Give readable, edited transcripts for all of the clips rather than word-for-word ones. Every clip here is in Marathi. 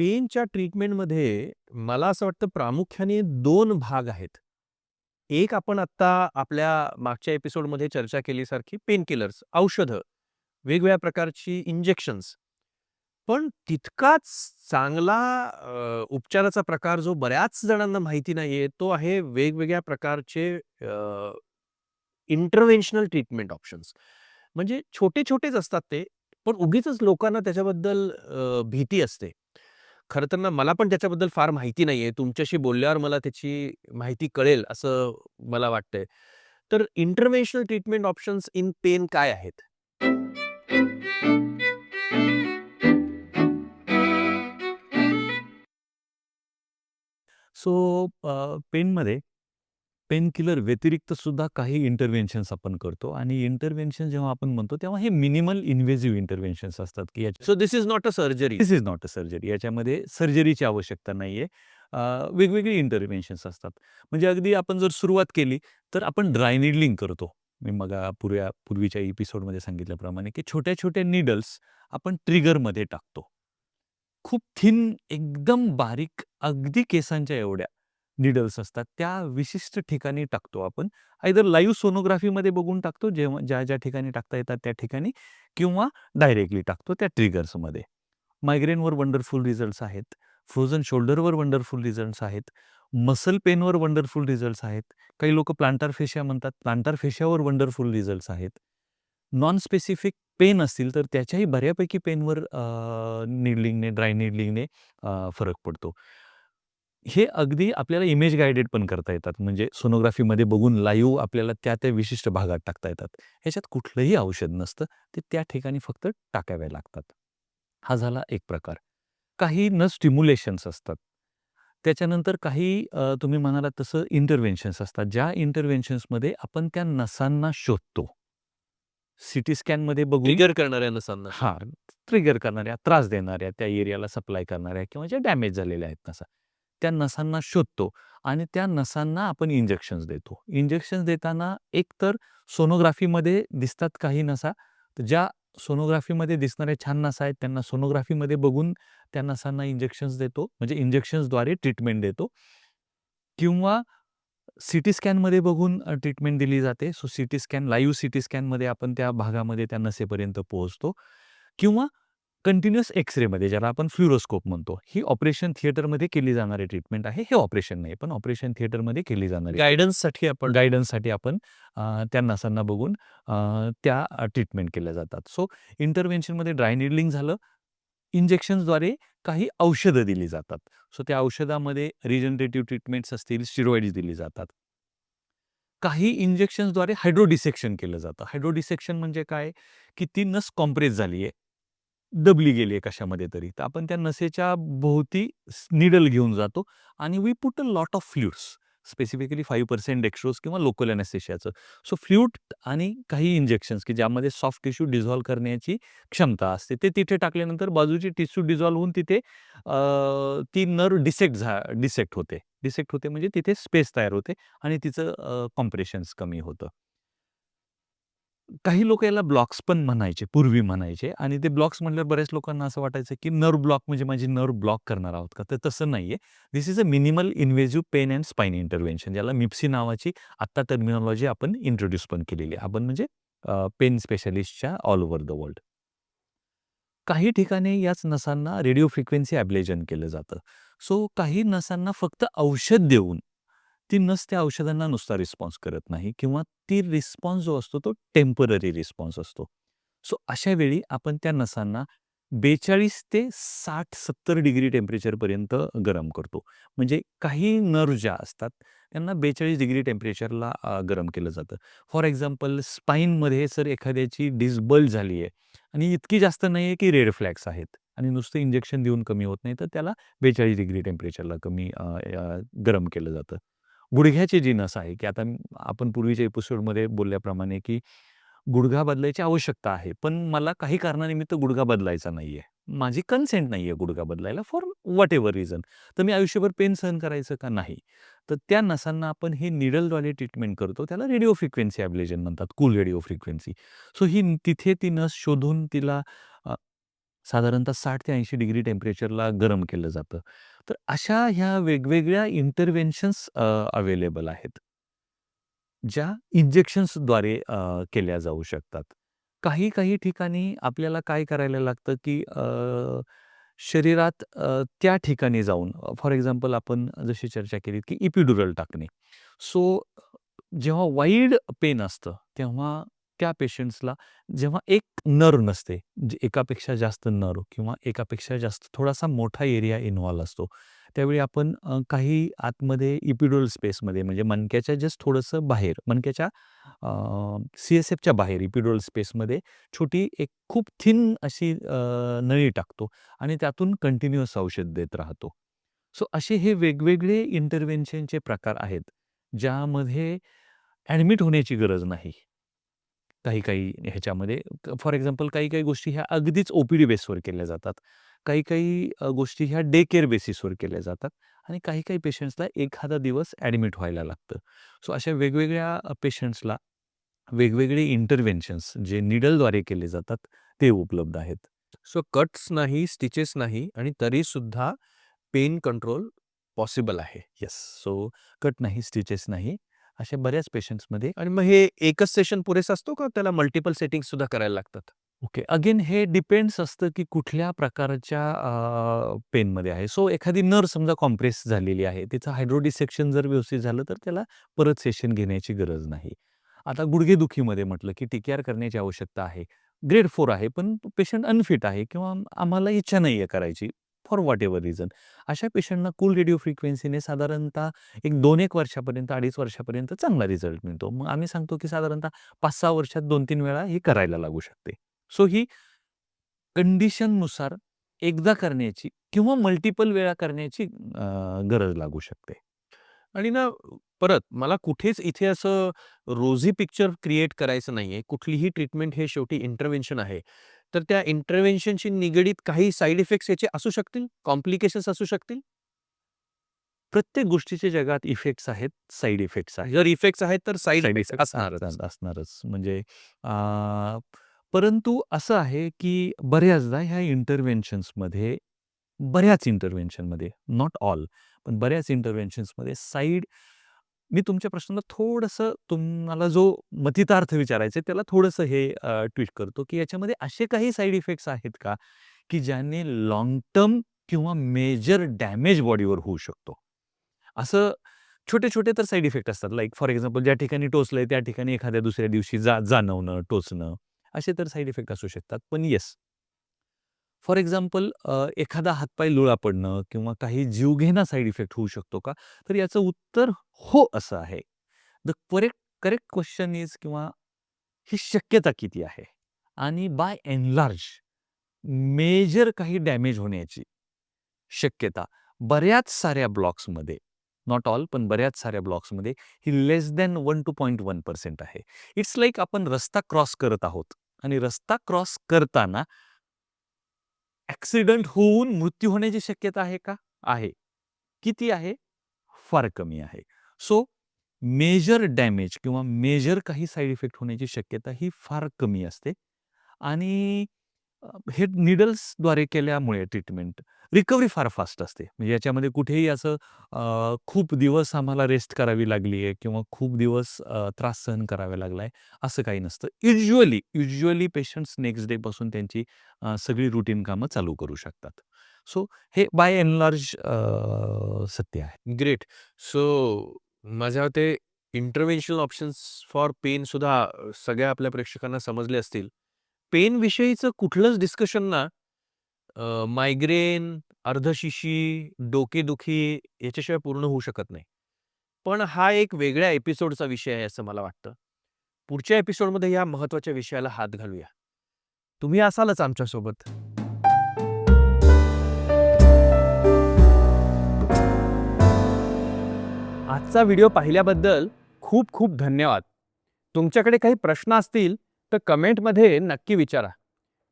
पेनच्या ट्रीटमेंटमध्ये मला असं वाटतं प्रामुख्याने 2 भाग आहेत. एक आपण आत्ता आपल्या मागच्या एपिसोडमध्ये चर्चा केल्यासारखी पेन किलर्स, औषधं, वेगवेगळ्या प्रकारची इंजेक्शन्स. पण तितकाच चांगला उपचाराचा प्रकार जो बऱ्याच जणांना माहिती नाहीये, तो आहे वेगवेगळ्या प्रकारचे इंटरव्हेन्शनल ट्रीटमेंट ऑप्शन्स. म्हणजे छोटे-छोटेच असतात ते, पण उगीचच लोकांना त्याच्याबद्दल भीती असते. खरं तर ना मला पण त्याच्याबद्दल फार माहिती नाहीये. तुमच्याशी बोलल्यावर मला त्याची माहिती कळेल असं मला वाटतंय. तर इंटरव्हेन्शनल ट्रीटमेंट ऑप्शन्स इन पेन काय आहेत? सो पेनमध्ये पेन किलर व्यतिरिक्त सुद्धा काही इंटरव्हेन्शन्स आपण करतो आणि इंटरव्हेन्शन जेव्हा आपण म्हणतो तेव्हा हे मिनिमल इन्व्हेसिव्ह इंटरव्हेन्शन्स असतात, की so this is not a surgery. This is not a surgery. याच्यामध्ये सर्जरीची आवश्यकता नाहीये. वेगवेगळे इंटरव्हेन्शन्स असतात. म्हणजे अगदी आपण जर सुरुवात केली, तर आपण ड्राय नीडलिंग करतो. मी पूर्वीच्या एपिसोडमध्ये सांगितल्याप्रमाणे, की छोट्या-छोट्या नीडल्स आपण ट्रिगरमध्ये टाकतो. खूप थिन, एकदम बारीक, अगदी केसांच्या एवढ्या नीडल्स असतात. त्या विशिष्ट ठिकाणी टाकतो आपण. आयदर लाईव्ह सोनोग्राफीमध्ये बघून टाकतो, जेव्हा ज्या ठिकाणी टाकता येतात त्या ठिकाणी किंवा डायरेक्टली टाकतो त्या ट्रिगर्समध्ये. मायग्रेनवर वंडरफुल रिझल्ट्स आहेत. फ्रोझन शोल्डरवर वंडरफुल रिझल्ट्स आहेत. मसल पेनवर वंडरफुल रिझल्ट्स आहेत. काही लोकं प्लांटार फेशिया म्हणतात. प्लांटार फेशियावर वंडरफुल रिझल्ट्स आहेत. नॉन स्पेसिफिक पेन असतील तर त्याच्याही बऱ्यापैकी पेनवर नीडलिंगने, ड्राय नीडलिंगने फरक पडतो. हे अगदी आपल्याला इमेज गाईडेड पण करता येतात. म्हणजे सोनोग्राफीमध्ये बघून लाईव्ह आपल्याला त्या विशिष्ट भागात टाकता येतात. ह्याच्यात कुठलंही औषध नसतं. ते त्या ठिकाणी फक्त टाकावे लागतात. हा झाला एक प्रकार. काही स्टिम्युलेशन्स असतात. त्याच्यानंतर काही तुम्ही म्हणालात तसं इंटरव्हेन्शन्स असतात. ज्या इंटरव्हेन्शन्समध्ये आपण त्या नसांना शोधतो. सीटी स्कॅनमध्ये बघून ट्रिगर करणाऱ्या नसांना हां, शोधतो. ट्रिगर करणाऱ्या, त्रास देणाऱ्या, त्या एरियाला सप्लाय करणाऱ्या किंवा ज्या डॅमेज झालेल्या आहेत नसा, त्या नसांना शोधतो आणि त्या नसांना आपण इंजेक्शन्स देतो. इंजेक्शन्स देताना एकतर सोनोग्राफीमध्ये दिसतात काही नसा, तर ज्या सोनोग्राफीमध्ये दिसणाऱ्या छान नसा आहेत, त्यांना सोनोग्राफीमध्ये बघून त्या नसांना इंजेक्शन्स देतो. म्हणजे इंजेक्शन्सद्वारे ट्रीटमेंट देतो किंवा सीटी स्कॅनमध्ये बघून ट्रीटमेंट दिली जाते. So CT scan, live CT स्कॅनमध्ये आपण त्या भागामध्ये त्या नसेपर्यंत पोहोचतो किंवा कंटिन्युअस एक्स-रेमध्ये ज्याला आपण फ्लुरोस्कोप म्हणतो. ही ऑपरेशन थिएटरमध्ये केली जाणारी ट्रीटमेंट आहे. हे ऑपरेशन नाही, पण ऑपरेशन थिएटरमध्ये केली जाणारी गाईडन्ससाठी आपण गाईडन्ससाठी आपण त्या नसांना बघून त्या ट्रीटमेंट केल्या जातात. सो इंटरव्हेन्शनमध्ये ड्राय नीडलिंग झालं. इंजेक्शन्सद्वारे काही औषधं दिली जातात. सो त्या औषधामध्ये रिजनरेटिव्ह ट्रीटमेंट्स असतील, स्टिरॉइड्स दिली जातात. काही इंजेक्शन्सद्वारे हायड्रो केलं जातं. हायड्रो म्हणजे काय? की ती नस कॉम्प्रेस झाली आहे, दबली गेली आहे कशामध्ये तरी. तर आपण त्या नसेच्या भोवती निडल घेऊन जातो आणि we put a lot of fluids, specifically 5% dextrose किंवा लोकल एनेस्थेशियाचं. सो फ्लुइड आणि काही इंजेक्शन्स की ज्यामध्ये सॉफ्ट टिश्यू डिझॉल्व्ह करण्याची क्षमता असते. ते तिथे टाकल्यानंतर बाजूची टिश्यू डिझॉल्व्ह होऊन तिथे ती नर्व्ह डिसेक्ट होते. डिसेक्ट होते म्हणजे तिथे स्पेस तयार होते आणि तिचं कॉम्प्रेशन्स कमी होतं. काही लोकं याला ब्लॉक्स पण म्हणायचे, पूर्वी म्हणायचे आणि ते ब्लॉक्स म्हटल्यावर बऱ्याच लोकांना असं वाटायचं, की नर्व्ह ब्लॉक म्हणजे माझी नर्व्ह ब्लॉक करणार आहोत का? तर तसं नाहीये. This is a minimal invasive pain and spine intervention, ज्याला मिप्सी नावाची आत्ता टर्मिनॉलॉजी आपण इंट्रोड्यूस पण केलेली आहे. आपण म्हणजे पेन स्पेशलिस्टच्या ऑल ओव्हर द वर्ल्ड. काही ठिकाणी याच नसांना रेडिओ फ्रिक्वेन्सी ॲब्लेजन केलं जातं. सो काही नसांना फक्त औषध देऊन, ती नस त्या औषधांना नुसता रिस्पॉन्स करत नाही किंवा ती रिस्पॉन्स जो असतो तो टेम्पररी रिस्पॉन्स असतो. सो अशा वेळी आपण त्या नसांना 42 ते 60-70 डिग्री टेम्परेचरपर्यंत गरम करतो. म्हणजे काही नर्व्ह ज्या असतात त्यांना 42 डिग्री टेम्परेचरला गरम केलं जातं. फॉर एक्झाम्पल स्पाईनमध्ये जर एखाद्याची डिस्क झाली आहे आणि इतकी जास्त नाही आहे की रेड फ्लॅग्स आहेत आणि नुसतं इंजेक्शन देऊन कमी होत नाही, तर त्याला 42 डिग्री टेम्परेचरला गरम केलं जातं. गुडघ्याची जी नस आहे, की आता आपण पूर्वीच्या एपिसोडमध्ये बोलल्याप्रमाणे, की गुडघा बदलायची आवश्यकता आहे. पण मला काही कारणानिमित्त गुडघा बदलायचा नाहीये. माझी कन्सेंट नाहीये गुडघा बदलायला फॉर व्हॉटएव्हर रिझन. तर मी आयुष्यभर पेन सहन करायचं का? नाही. तर त्या नसांना आपण हे निडलद्वारे ट्रीटमेंट करतो. त्याला रेडिओ फ्रिक्वेन्सी ॲब्लेजन म्हणतात, कूल रेडिओ फ्रिक्वेन्सी. सो तिथे ती नस शोधून तिला साधारणतः 60 ते 80 डिग्री टेम्परेचरला गरम केलं जातं. तर अशा ह्या वेगवेगळ्या इंटरव्हेन्शन्स अवेलेबल आहेत. ज्या इंजेक्शन्सद्वारे केल्या जाऊ शकतात. काही ठिकाणी आपल्याला काय करायला लागतं, की शरीरात त्या ठिकाणी जाऊन फॉर एक्झाम्पल आपण जशी चर्चा केली, की इपिड्युरल टाकणे. सो जेव्हा वाईड पेन असतं, तेव्हा त्या पेशंट्सला जेव्हा एक नर्व्ह नसते, जे एकापेक्षा जास्त नर्व्ह किंवा एकापेक्षा जास्त थोडासा मोठा एरिया इन्व्हॉल्व असतो. त्यावेळी आपण काही आतमध्ये इपिड्युरल स्पेसमध्ये म्हणजे मणक्याच्या जस्ट थोडंसं बाहेर, मणक्याच्या सी-एस-एफच्या बाहेर इपिड्युरल स्पेसमध्ये छोटी एक खूप थिन अशी नळी टाकतो आणि त्यातून कंटिन्युअस औषध देत राहतो. सो असे हे वेगवेगळे इंटरव्हेन्शनचे प्रकार आहेत, ज्यामध्ये ॲडमिट होण्याची गरज नाही. काही ह्याच्यामध्ये फॉर एक्झाम्पल काही गोष्टी ह्या अगदीच ओ-पी-डी बेसवर केल्या जातात. काही गोष्टी ह्या डे केअर बेसिसवर केल्या जातात आणि काही पेशंट्सला एखादा दिवस ॲडमिट व्हायला लागतं. सो अशा वेगवेगळ्या पेशंट्सला वेगवेगळे इंटरव्हेन्शन्स जे निडलद्वारे केले जातात, ते उपलब्ध आहेत. सो कट्स नाही, स्टिचेस नाही आणि तरीसुद्धा पेन कंट्रोल पॉसिबल आहे. येस. सो कट नाही, स्टिचेस नाही, अशा बऱ्याच पेशंट्समध्ये आणि मग हे एकच सेशन पुरेसा असतो का त्याला मल्टिपल सेटिंग्जसुद्धा करायला लागतात? ओके. अगेन हे डिपेंड्स असतं, की कुठल्या प्रकारच्या पेनमध्ये आहे. सो एखादी नर्व समजा कॉम्प्रेस झालेली आहे, तिचं हायड्रोडिसेक्शन जर व्यवस्थित झालं, तर त्याला परत सेशन घेण्याची गरज नाही. आता गुडघेदुखीमध्ये म्हटलं, की टी-के-आर करण्याची आवश्यकता आहे. ग्रेड 4 आहे, पण पेशंट अनफिट आहे किंवा आम्हाला इच्छा नाही आहे करायची, फॉर व्हॉटएव्हर रिझन. अशा पेशंटना कूल रेडिओ फ्रिक्वेन्सीने साधारणतः एक 2-1 वर्षापर्यंत, 2.5 वर्षापर्यंत चांगला रिझल्ट मिळतो. मग आम्ही सांगतो, की साधारणतः 5-6 वर्षात 2-3 वेळा हे करायला लागू शकते. सो ही कंडिशननुसार एकदा करण्याची किंवा मल्टिपल वेळा करण्याची गरज लागू शकते. आणि ना परत मला कुठेच इथे असं रोझी पिक्चर क्रिएट करायचं नाहीये. कुठलीही ट्रीटमेंट हे शेवटी इंटरव्हेन्शन आहे. तर त्या इंटरव्हेन्शनशी निगडीत काही साइड इफेक्ट्स याचे असू शकतील? कॉम्प्लिकेशन्स असू शकतील? प्रत्येक गोष्टीच्या जगात इफेक्ट्स आहेत, साइड इफेक्ट्स आहेत. जर इफेक्ट्स आहेत तर साइड साइड इफेक्ट्स इफेक्ट्स असणारच. असणारच. म्हणजे परंतु असं आहे, की बऱ्याचदा ह्या इंटरव्हेन्शन्समध्ये बऱ्याच इंटरव्हेन्शनमध्ये, नॉट ऑल, पण बऱ्याच इंटरव्हेन्शन्समध्ये मी तुमच्या प्रश्नाला थोडंसं तुम्हाला जो मतितार्थ विचारायचा आहे, त्याला थोडंसं हे ट्विट करतो, की याच्यामध्ये असे काही साइड इफेक्ट्स आहेत का, की ज्याने लाँग टर्म किंवा मेजर डॅमेज बॉडीवर होऊ शकतो? असं छोटे-छोटे तर साइड इफेक्ट असतात. लाइक फॉर एक्झाम्पल ज्या ठिकाणी टोचलंय त्या ठिकाणी एखाद्या दुसऱ्या दिवशी जाणवणं, टोचणं, असे तर साइड इफेक्ट असू शकतात. पण येस, फॉर एक्झाम्पल एखादा हातपाय लुळा पडणं किंवा काही जीवघेणा साइड इफेक्ट होऊ शकतो का? तर याचं उत्तर हो असं आहे. The correct correct question is किंवा ही शक्यता किती आहे? आणि बाय एंड लार्ज मेजर काही डॅमेज होण्याची शक्यता बऱ्याच साऱ्या ब्लॉक्समध्ये, नॉट ऑल पण बऱ्याच साऱ्या ब्लॉक्समध्ये ही लेस दॅन 1-2.1% आहे. इट्स लाइक आपण रस्ता क्रॉस करत आहोत आणि रस्ता क्रॉस करताना ॲक्सिडेंट होऊन मृत्यू होण्याची शक्यता आहे का? आहे. किती आहे? फार कमी आहे. सो मेजर डॅमेज किंवा मेजर काही साइड इफेक्ट होण्याची शक्यता ही फार कमी असते आणि हे निडल्सद्वारे केल्यामुळे ट्रीटमेंट रिकव्हरी फार फास्ट असते. म्हणजे याच्यामध्ये कुठेही असं खूप दिवस आम्हाला रेस्ट करावी लागली आहे किंवा खूप दिवस त्रास सहन करावा लागला आहे, असं काही नसतं. युजुअली पेशंट्स नेक्स्ट डेपासून त्यांची सगळी रुटीन कामं चालू करू शकतात. सो हे बाय एंड लार्ज सत्य आहे. ग्रेट. सो माझ्या मते इंटरव्हेन्शनल ऑप्शन्स फॉर पेन सुद्धा सगळ्या आपल्या प्रेक्षकांना समजले असतील. पेन विषयीचं कुठलंच डिस्कशन ना मायग्रेन, अर्धशिशी, डोकेदुखी याच्याशिवाय पूर्ण होऊ शकत नाही. पण हा एक वेगळ्या एपिसोडचा विषय आहे असं मला वाटतं. पुढच्या एपिसोडमध्ये या महत्त्वाच्या विषयाला हात घालूया. तुम्ही असालच आमच्यासोबत. आजचा व्हिडिओ पाहिल्याबद्दल खूप खूप धन्यवाद. तुमच्याकडे काही प्रश्न असतील तर कमेंटमध्ये नक्की विचारा.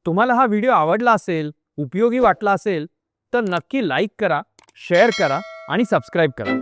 तुम्हाला हा व्हिडिओ आवडला असेल, उपयोगी वाटला असेल तर नक्की लाईक करा, शेअर करा आणि सबस्क्राईब करा.